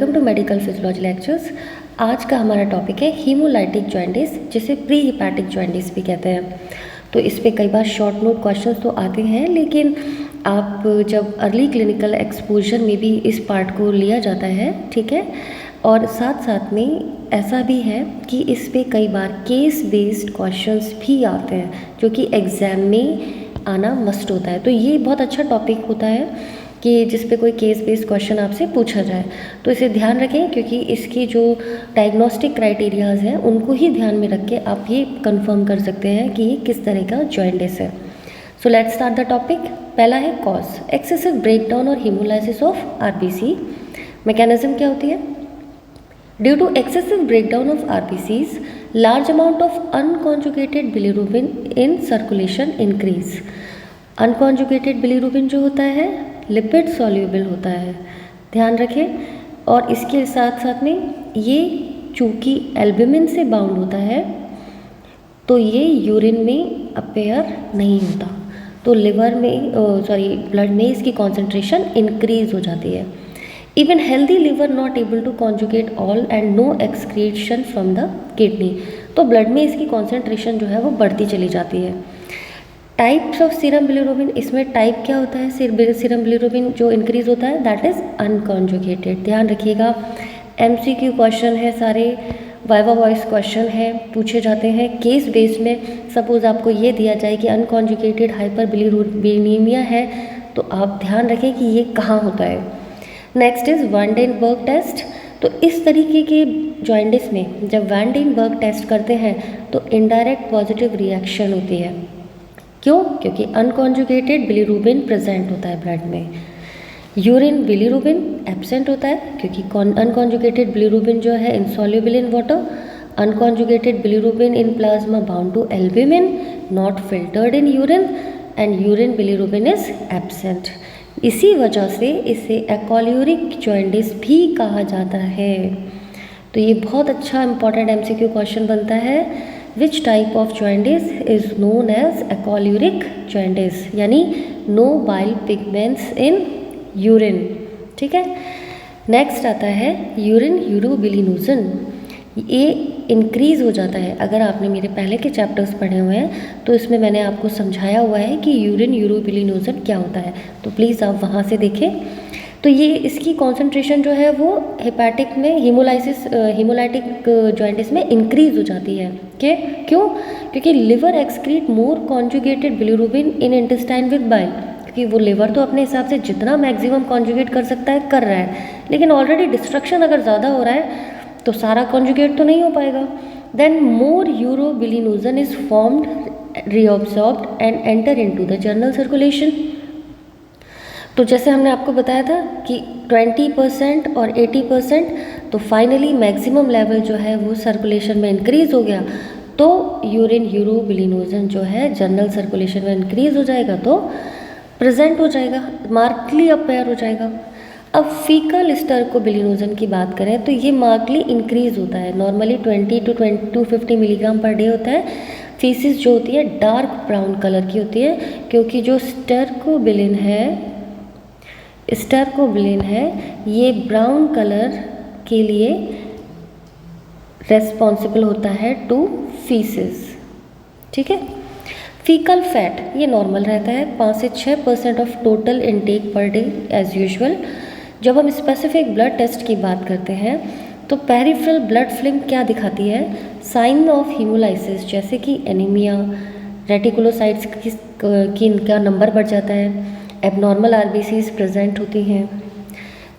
Welcome to medical physiology lectures. आज का हमारा टॉपिक है हीमोलाइटिक जॉन्डिस, जिसे प्री हिपैटिक जॉन्डिस भी कहते हैं। तो इस पे कई बार शॉर्ट नोट क्वेश्चंस तो आते हैं, लेकिन आप जब अर्ली क्लिनिकल एक्सपोजर में भी इस पार्ट को लिया जाता है, ठीक है। और साथ साथ में ऐसा भी है कि इस पे कई बार केस बेस्ड क्वेश्चंस भी आते हैं, जो कि एग्ज़ाम में आना मस्ट होता है। तो ये बहुत अच्छा टॉपिक होता है कि जिस पे कोई केस बेस्ड क्वेश्चन आपसे पूछा जाए, तो इसे ध्यान रखें, क्योंकि इसकी जो डायग्नोस्टिक क्राइटेरियाज हैं उनको ही ध्यान में रख के आप ये कंफर्म कर सकते हैं कि ये किस तरह का जॉन्डिस है। So let's start the topic. पहला है कॉज, एक्सेसिव ब्रेकडाउन और हीमोलाइसिस ऑफ आरबीसी। मैकेनिज्म क्या होती है? Due to excessive breakdown of RBCs, large amount of unconjugated bilirubin in circulation increase. Unconjugated bilirubin जो होता है लिपिड सॉल्यूबल होता है, ध्यान रखें। और इसके साथ साथ में ये चूँकि एल्ब्यूमिन से बाउंड होता है, तो ये यूरिन में अपेयर नहीं होता, तो लिवर में ब्लड में इसकी कॉन्सेंट्रेशन इंक्रीज हो जाती है। Even healthy liver not able to conjugate all and no excretion from the kidney, तो ब्लड में इसकी कॉन्सेंट्रेशन जो है वो बढ़ती चली जाती है। टाइप्स ऑफ सीरम बिलीरुबिन, इसमें टाइप क्या होता है? सीरम बिलीरुबिन जो इंक्रीज होता है दैट इज़ अनकॉन्जुगेटेड। ध्यान रखिएगा, एमसीक्यू क्वेश्चन है सारे, वाइवा वॉइस क्वेश्चन है, पूछे जाते हैं केस बेस्ड में। सपोज आपको ये दिया जाए कि अनकॉन्जुगेटेड हाइपर बिलीरुबिनीमिया है, तो आप ध्यान रखें कि ये कहाँ होता है। Next is van den Bergh test. तो इस तरीके के जॉन्डिस में जब वैन-डेनबर्ग टेस्ट करते हैं तो इनडायरेक्ट पॉजिटिव रिएक्शन होती है। क्यों? क्योंकि अनकॉन्जुगेटेड बिलीरुबिन प्रेजेंट होता है ब्लड में। यूरिन बिलीरुबिन एब्सेंट होता है, क्योंकि अनकॉन्जुगेटेड बिलीरुबिन जो है insoluble in water. Unconjugated bilirubin in plasma bound to albumin, not filtered in urine, and urine bilirubin is absent. इसी वजह से इसे एकोल्यूरिक जॉन्डिस भी कहा जाता है। तो ये बहुत अच्छा इंपॉर्टेंट एमसीक्यू क्वेश्चन बनता है। Which type of jaundice is known as एकोल्यूरिक jaundice, यानी no bile pigments in urine, ठीक है। नेक्स्ट आता है यूरिन यूरोबिलिनोजन। ये इंक्रीज़ हो जाता है। अगर आपने मेरे पहले के चैप्टर्स पढ़े हुए हैं तो इसमें मैंने आपको समझाया हुआ है कि यूरिन यूरोबिलिनोजन क्या होता है, तो प्लीज़ आप वहाँ से देखें। तो ये इसकी कॉन्सेंट्रेशन जो है वो हेपाटिक में हीमोलाइटिक जॉन्डिस में इंक्रीज हो जाती है। क्यों? क्योंकि liver excrete more conjugated bilirubin in intestine with bile, क्योंकि वो लिवर तो अपने हिसाब से जितना मैक्सिमम कॉन्जुगेट कर सकता है कर रहा है, लेकिन ऑलरेडी डिस्ट्रक्शन अगर ज़्यादा हो रहा है तो सारा कॉन्जुगेट तो नहीं हो पाएगा। Then more urobilinogen is formed, reabsorbed and enter into the general circulation. तो जैसे हमने आपको बताया था कि 20% और 80%, तो फाइनली मैक्सिमम लेवल जो है वो सर्कुलेशन में इंक्रीज़ हो गया, तो यूरिन यूरोबिलिनोजन जो है जनरल सर्कुलेशन में इंक्रीज़ हो जाएगा, तो प्रेजेंट हो जाएगा, मार्कली अपेयर हो जाएगा। अब फीकल स्टर्कोबिलिनोजन की बात करें तो ये मार्कली इंक्रीज़ होता है। Normally 20 to 250 milligram per day होता है। फीसिस जो होती है डार्क ब्राउन कलर की होती है, क्योंकि जो स्टर्कोबिलिन है ये ब्राउन कलर के लिए रेस्पॉन्सिबल होता है टू फीसिस, ठीक है। फीकल फैट ये नॉर्मल रहता है, 5 से 6% of total intake per day as usual. जब हम स्पेसिफिक ब्लड टेस्ट की बात करते हैं तो पेरिफेरल ब्लड फिल्म क्या दिखाती है? साइन ऑफ हीमोलाइसिस, जैसे कि एनीमिया, रेटिकुलोसाइट्स की इनका नंबर बढ़ जाता है, एबनॉर्मल आरबीसीज प्रेजेंट होती हैं।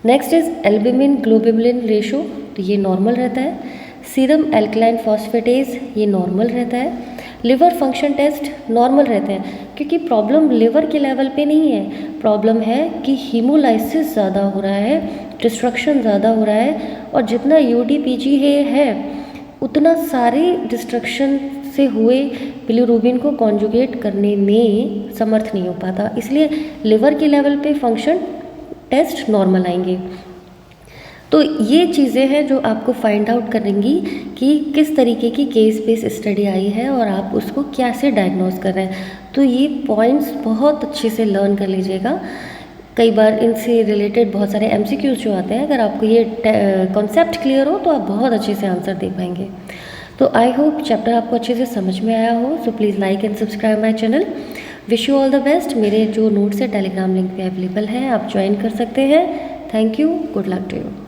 Next is albumin globulin ratio, तो ये नॉर्मल रहता है। सीरम एल्कलाइन फॉस्फेटेज ये नॉर्मल रहता है। लिवर फंक्शन टेस्ट नॉर्मल रहते हैं, क्योंकि प्रॉब्लम लिवर के लेवल पे नहीं है, प्रॉब्लम है कि हीमोलाइसिस ज़्यादा हो रहा है, डिस्ट्रक्शन ज़्यादा हो रहा है, और जितना यूडीपीजी है उतना सारे डिस्ट्रक्शन से हुए बिलीरुबिन को कॉन्जुगेट करने में समर्थ नहीं हो पाता, इसलिए लिवर के लेवल पे फंक्शन टेस्ट नॉर्मल आएंगे। तो ये चीज़ें हैं जो आपको फाइंड आउट करेंगी कि किस तरीके की केस बेस्ड स्टडी आई है और आप उसको कैसे डायग्नोज कर रहे हैं। तो ये पॉइंट्स बहुत अच्छे से लर्न कर लीजिएगा। कई बार इनसे रिलेटेड बहुत सारे MCQs जो आते हैं, अगर आपको ये कॉन्सेप्ट क्लियर हो तो आप बहुत अच्छे से आंसर दे पाएंगे। तो आई होप चैप्टर आपको अच्छे से समझ में आया हो। So please like and subscribe my channel. Wish you all the best. मेरे जो नोट्स है टेलीग्राम लिंक पे अवेलेबल है, आप ज्वाइन कर सकते हैं। Thank you, good luck to you.